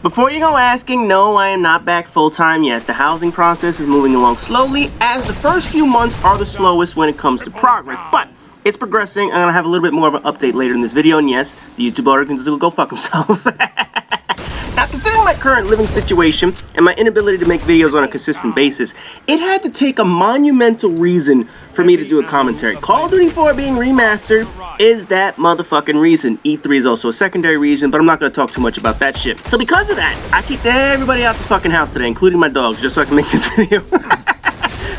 Before you go asking, no, I am not back full-time yet. The housing process is moving along slowly, as the first few months are the slowest when it comes to progress, but it's progressing. I'm gonna have a little bit more of an update later in this video, and yes, the YouTube owner can still go fuck himself. Now, considering my current living situation and my inability to make videos on a consistent basis, it had to take a monumental reason for me to do a commentary. Call of Duty 4 being remastered is that motherfucking reason. E3 is also a secondary reason, but I'm not going to talk too much about that shit. So because of that, I kicked everybody out the fucking house today, including my dogs, just so I can make this video.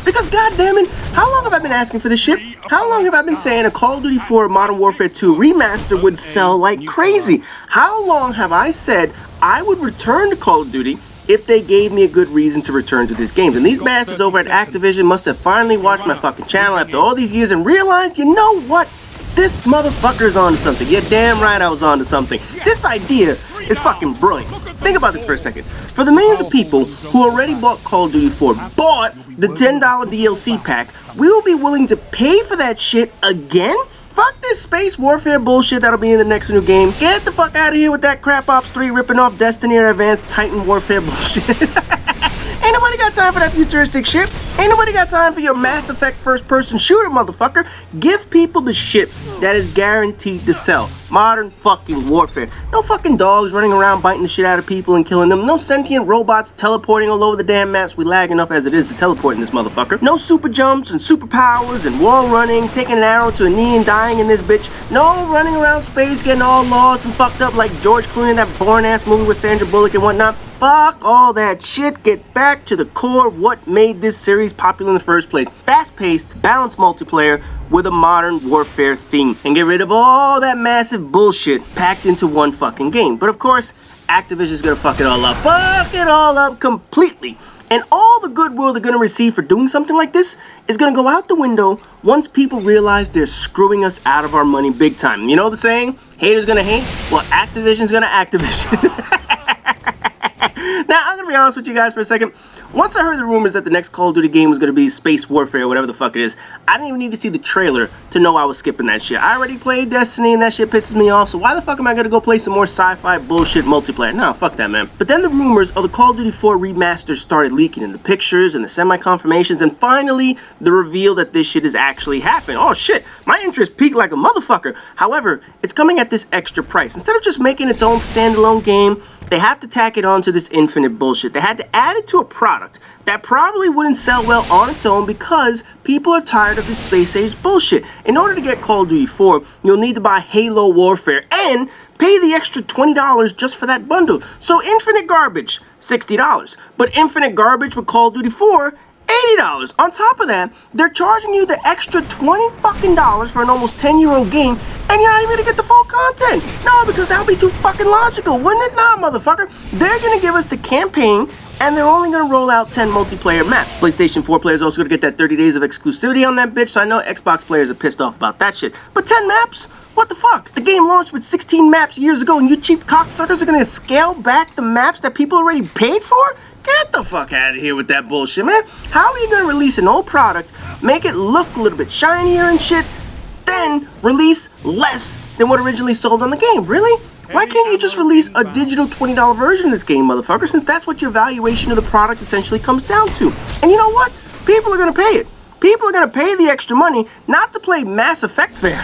Because goddammit, how long have I been asking for this shit? How long have I been saying a Call of Duty 4 Modern Warfare 2 remaster would sell like crazy? How long have I said I would return to Call of Duty if they gave me a good reason to return to these games? And these bastards over at Activision must have finally watched my fucking channel after all these years and realized, you know what? This motherfucker's onto something. You're damn right I was onto something. This idea is fucking brilliant. Think about this for a second. For the millions of people who already bought Call of Duty 4, bought the $10 DLC pack, we will be willing to pay for that shit again? Fuck this space warfare bullshit that'll be in the next new game. Get the fuck out of here with that Crap Ops 3 ripping off Destiny or Advanced Titan warfare bullshit. Ain't nobody got time for that futuristic shit. Ain't nobody got time for your Mass Effect first-person shooter, motherfucker. Give people the shit that is guaranteed to sell. Modern fucking warfare. No fucking dogs running around biting the shit out of people and killing them. No sentient robots teleporting all over the damn maps. We lag enough as it is to teleport in this motherfucker. No super jumps and superpowers and wall running, taking an arrow to a knee and dying in this bitch. No running around space getting all lost and fucked up like George Clooney in that boring-ass movie with Sandra Bullock and whatnot. Fuck all that shit. Get back to the core of what made this series popular in the first place. Fast-paced, balanced multiplayer with a modern warfare theme. And get rid of all that massive bullshit packed into one fucking game. But of course, Activision's gonna fuck it all up. Fuck it all up completely. And all the goodwill they're gonna receive for doing something like this is gonna go out the window once people realize they're screwing us out of our money big time. You know the saying? Haters gonna hate? Well, Activision's gonna Activision. Now, I'm gonna be honest with you guys for a second. Once I heard the rumors that the next Call of Duty game was going to be Space Warfare or whatever the fuck it is, I didn't even need to see the trailer to know I was skipping that shit. I already played Destiny and that shit pisses me off, so why the fuck am I going to go play some more sci-fi bullshit multiplayer? No, fuck that, man. But then the rumors of the Call of Duty 4 Remaster started leaking in the pictures and the semi-confirmations, and finally, the reveal that this shit is actually happening. Oh shit, my interest peaked like a motherfucker. However, it's coming at this extra price. Instead of just making its own standalone game, they have to tack it on to this infinite bullshit. They had to add it to a product that probably wouldn't sell well on its own because people are tired of this space age bullshit. In order to get Call of Duty 4, you'll need to buy Halo Warfare and pay the extra $20 just for that bundle. So infinite garbage, $60. But infinite garbage with Call of Duty 4, $80. On top of that, they're charging you the extra $20 fucking for an almost 10-year-old game, and you're not even gonna get the full content. No, because that would be too fucking logical, wouldn't it? Nah, motherfucker. They're gonna give us the campaign, and they're only gonna roll out 10 multiplayer maps. PlayStation 4 players also gonna get that 30 days of exclusivity on that bitch, so I know Xbox players are pissed off about that shit. But 10 maps? What the fuck? The game launched with 16 maps years ago, and you cheap cocksuckers are gonna scale back the maps that people already paid for? Get the fuck out of here with that bullshit, man. How are you gonna release an old product, make it look a little bit shinier and shit, then release less than what originally sold on the game? Really? Why can't you just release a digital $20 version of this game, motherfucker, since that's what your valuation of the product essentially comes down to? And you know what? People are gonna pay it. People are gonna pay the extra money not to play Mass Effect fair.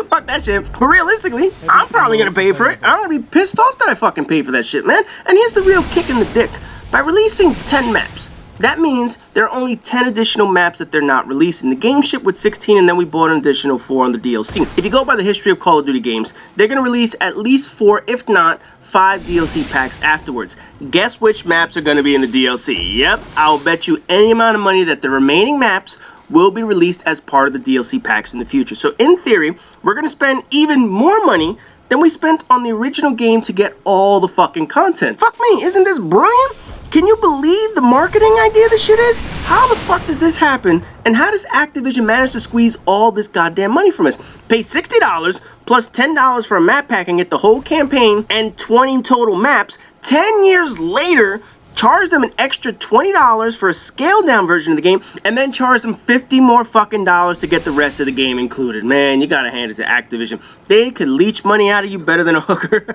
Fuck that shit. But realistically, I'm probably gonna pay for it. I'm gonna be pissed off that I fucking paid for that shit, man. And here's the real kick in the dick. By releasing 10 maps, that means there are only 10 additional maps that they're not releasing. The game shipped with 16, and then we bought an additional 4 on the DLC. If you go by the history of Call of Duty games, they're gonna release at least 4, if not 5 DLC packs afterwards. Guess which maps are gonna be in the DLC? Yep, I'll bet you any amount of money that the remaining maps will be released as part of the DLC packs in the future. So in theory, we're gonna spend even more money than we spent on the original game to get all the fucking content. Fuck me, isn't this brilliant? Can you believe the marketing idea this shit is? How the fuck does this happen? And how does Activision manage to squeeze all this goddamn money from us? Pay $60 plus $10 for a map pack and get the whole campaign and 20 total maps. 10 years later, charge them an extra $20 for a scaled down version of the game, and then charge them $50 more fucking dollars to get the rest of the game included. Man, you gotta hand it to Activision. They could leech money out of you better than a hooker.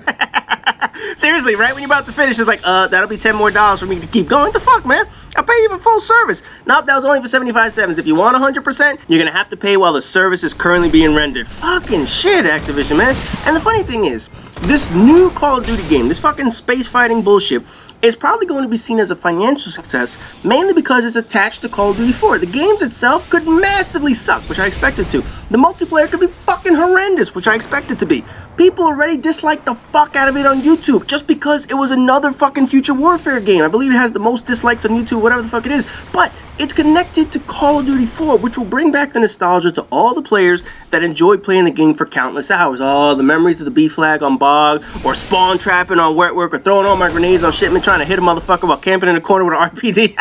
Seriously, right when you're about to finish, it's like, that'll be $10 more for me to keep going. What the fuck, man? I'll pay you for full service. Nope, that was only for 75 cents. If you want 100%, you're gonna have to pay while the service is currently being rendered. Fucking shit, Activision, man. And the funny thing is, this new Call of Duty game, this fucking space fighting bullshit, is probably going to be seen as a financial success, mainly because it's attached to Call of Duty 4. The games itself could massively suck, which I expected to. The multiplayer could be fucking horrendous, which I expected to be. People already dislike the fuck out of it on YouTube, just because it was another fucking Future Warfare game. I believe it has the most dislikes on YouTube, whatever the fuck it is. But it's connected to Call of Duty 4, which will bring back the nostalgia to all the players that enjoyed playing the game for countless hours. Oh, the memories of the B flag on Bog, or spawn trapping on Wetwork, or throwing all my grenades on shipment, trying to hit a motherfucker while camping in the corner with an RPD.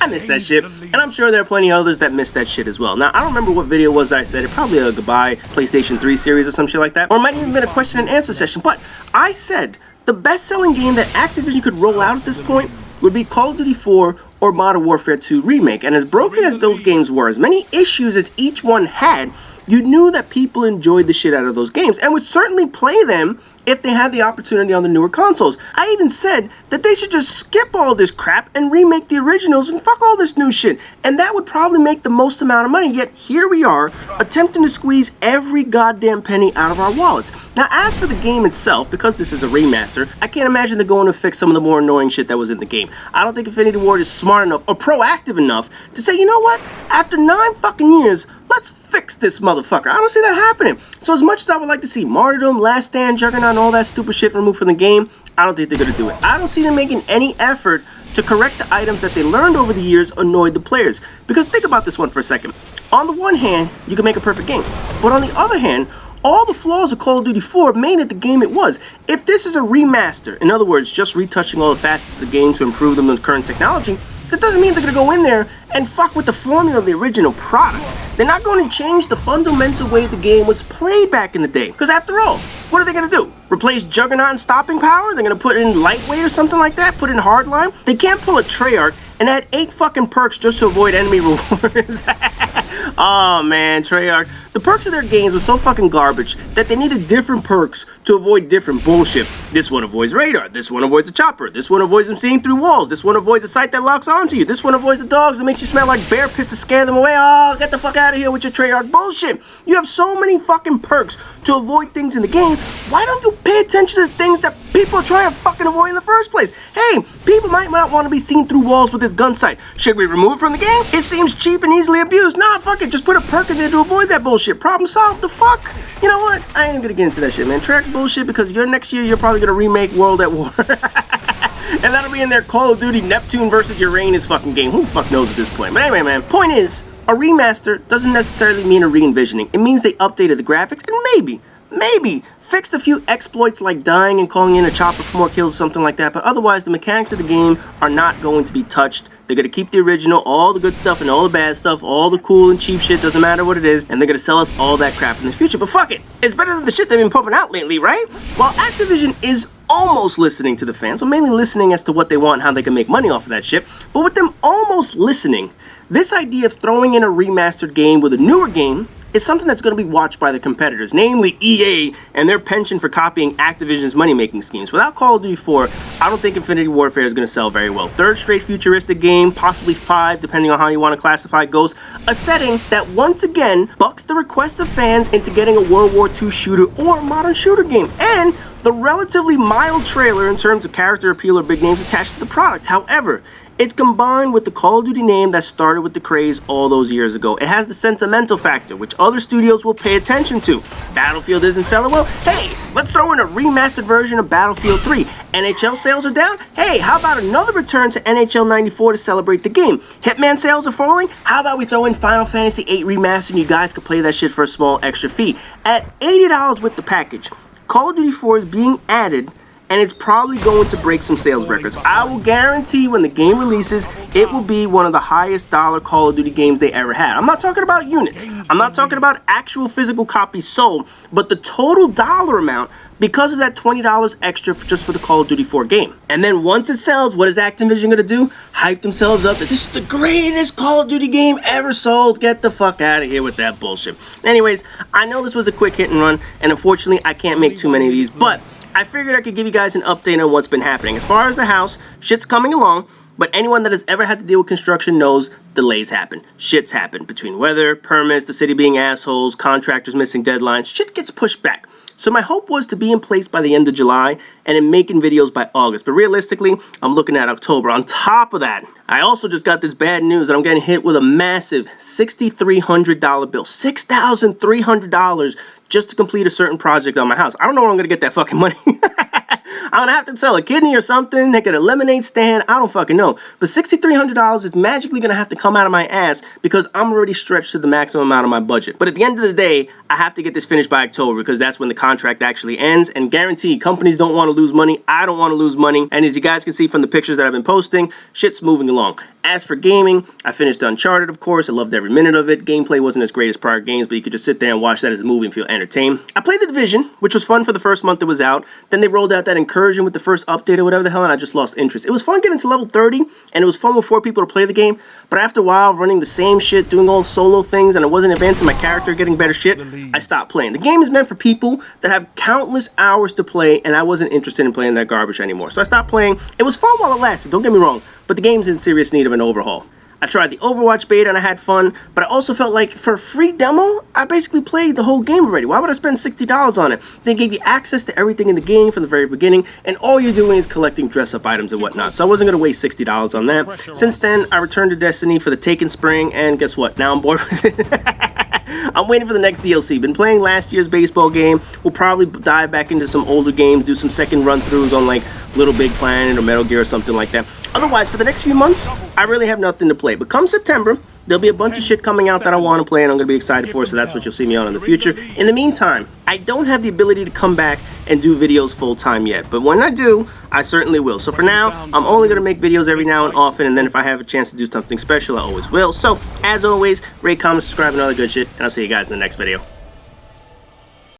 I miss that shit, and I'm sure there are plenty of others that miss that shit as well. Now, I don't remember what video it was that I said it, probably a goodbye PlayStation 3 series or some shit like that, or it might even been a question and answer session, but I said the best-selling game that Activision could roll out at this point would be Call of Duty 4 or Modern Warfare 2 Remake, and as broken as those games were, as many issues as each one had, you knew that people enjoyed the shit out of those games, and would certainly play them if they had the opportunity on the newer consoles. I even said that they should just skip all this crap and remake the originals and fuck all this new shit, and that would probably make the most amount of money, yet here we are, attempting to squeeze every goddamn penny out of our wallets. Now, as for the game itself, because this is a remaster, I can't imagine they're going to fix some of the more annoying shit that was in the game. I don't think Infinity Ward is smart enough or proactive enough to say, you know what, after 9 fucking years, let's fix this motherfucker. I don't see that happening. So as much as I would like to see Martyrdom, Last Stand, Juggernaut, and all that stupid shit removed from the game, I don't think they're going to do it. I don't see them making any effort to correct the items that they learned over the years annoyed the players. Because think about this one for a second. On the one hand, you can make a perfect game. But on the other hand, all the flaws of Call of Duty 4 made it the game it was. If this is a remaster, in other words, just retouching all the facets of the game to improve them with current technology, that doesn't mean they're going to go in there and fuck with the formula of the original product. They're not going to change the fundamental way the game was played back in the day. Because after all, what are they going to do? Replace Juggernaut and stopping power? They're going to put in lightweight or something like that? Put in hardline? They can't pull a Treyarch and add 8 fucking perks just to avoid enemy rewards. Oh man, Treyarch. The perks of their games were so fucking garbage that they needed different perks to avoid different bullshit. This one avoids radar, this one avoids a chopper, this one avoids them seeing through walls, this one avoids a sight that locks onto you, this one avoids the dogs that makes you smell like bear piss to scare them away. Oh, get the fuck out of here with your Treyarch bullshit. You have so many fucking perks to avoid things in the game. Why don't you pay attention to the things that people are trying to fucking avoid in the first place? Hey, people might not want to be seen through walls with this gun sight. Should we remove it from the game? It seems cheap and easily abused. Nah, fuck it. Just put a perk in there to avoid that bullshit. Problem solved. The fuck? You know what? I ain't gonna get into that shit, man. Treyarch's bullshit because next year you're probably gonna remake World at War. And that'll be in their Call of Duty Neptune versus Uranus fucking game. Who the fuck knows at this point? But anyway, man, point is, a remaster doesn't necessarily mean a re-envisioning. It means they updated the graphics and maybe fixed a few exploits like dying and calling in a chopper for more kills or something like that, but otherwise the mechanics of the game are not going to be touched. They're going to keep the original, all the good stuff and all the bad stuff, all the cool and cheap shit, doesn't matter what it is, and they're going to sell us all that crap in the future. But fuck it, it's better than the shit they've been pumping out lately, right? While Activision is almost listening to the fans, so mainly listening as to what they want and how they can make money off of that shit, but with them almost listening, this idea of throwing in a remastered game with a newer game is something that's going to be watched by the competitors, namely EA and their penchant for copying Activision's money-making schemes. Without Call of Duty 4, I don't think Infinity Warfare is going to sell very well. Third straight futuristic game, possibly 5, depending on how you want to classify Ghost, a setting that once again bucks the request of fans into getting a World War II shooter or a modern shooter game, and the relatively mild trailer in terms of character appeal or big names attached to the product. However, it's combined with the Call of Duty name that started with the craze all those years ago. It has the sentimental factor, which other studios will pay attention to. Battlefield isn't selling well? Hey, let's throw in a remastered version of Battlefield 3. NHL sales are down? Hey, how about another return to NHL 94 to celebrate the game? Hitman sales are falling? How about we throw in Final Fantasy 8 Remastered and you guys can play that shit for a small extra fee? At $80 with the package, Call of Duty 4 is being added, and it's probably going to break some sales records. I will guarantee when the game releases, it will be one of the highest dollar Call of Duty games they ever had. I'm not talking about units. I'm not talking about actual physical copies sold, but the total dollar amount because of that $20 extra just for the Call of Duty 4 game. And then once it sells, what is Activision going to do? Hype themselves up that this is the greatest Call of Duty game ever sold. Get the fuck out of here with that bullshit. Anyways, I know this was a quick hit and run, and unfortunately, I can't make too many of these, but I figured I could give you guys an update on what's been happening. As far as the house, shit's coming along, but anyone that has ever had to deal with construction knows delays happen. Shit's happen. Between weather, permits, the city being assholes, contractors missing deadlines, shit gets pushed back. So my hope was to be in place by the end of July and in making videos by August. But realistically, I'm looking at October. On top of that, I also just got this bad news that I'm getting hit with a massive $6,300 bill. $6,300 just to complete a certain project on my house. I don't know where I'm going to get that fucking money. I'm going to have to sell a kidney or something, make a lemonade stand, I don't fucking know. But $6,300 is magically going to have to come out of my ass because I'm already stretched to the maximum amount of my budget. But at the end of the day, I have to get this finished by October because that's when the contract actually ends. And guaranteed, companies don't want to lose money. I don't want to lose money. And as you guys can see from the pictures that I've been posting, shit's moving along. As for gaming, I finished Uncharted, of course. I loved every minute of it. Gameplay wasn't as great as prior games, but you could just sit there and watch that as a movie and feel entertained. I played The Division, which was fun for the first month it was out. Then they rolled out that incursion with the first update or whatever the hell, and I just lost interest. It was fun getting to level 30, and it was fun with 4 people to play the game, but after a while, running the same shit, doing all solo things, and I wasn't advancing my character, getting better shit, I stopped playing. The game is meant for people that have countless hours to play, and I wasn't interested in playing that garbage anymore. So I stopped playing. It was fun while it lasted, don't get me wrong, but the game's in serious need of an overhaul. I tried the Overwatch beta and I had fun, but I also felt like for a free demo, I basically played the whole game already. Why would I spend $60 on it? They gave you access to everything in the game from the very beginning, and all you're doing is collecting dress-up items and whatnot, so I wasn't going to waste $60 on that. Since then, I returned to Destiny for the Taken Spring, and guess what? Now I'm bored with it. I'm waiting for the next DLC. Been playing last year's baseball game. We'll probably dive back into some older games, do some second run-throughs on like Little Big Planet or Metal Gear or something like that. Otherwise, for the next few months, I really have nothing to play. But come September, there'll be a bunch of shit coming out that I want to play and I'm going to be excited for, so that's what you'll see me on in the future. In the meantime, I don't have the ability to come back and do videos full-time yet, but when I do, I certainly will. So for now, I'm only going to make videos every now and often, and then if I have a chance to do something special, I always will. So, as always, rate, comment, subscribe, and all that good shit, and I'll see you guys in the next video.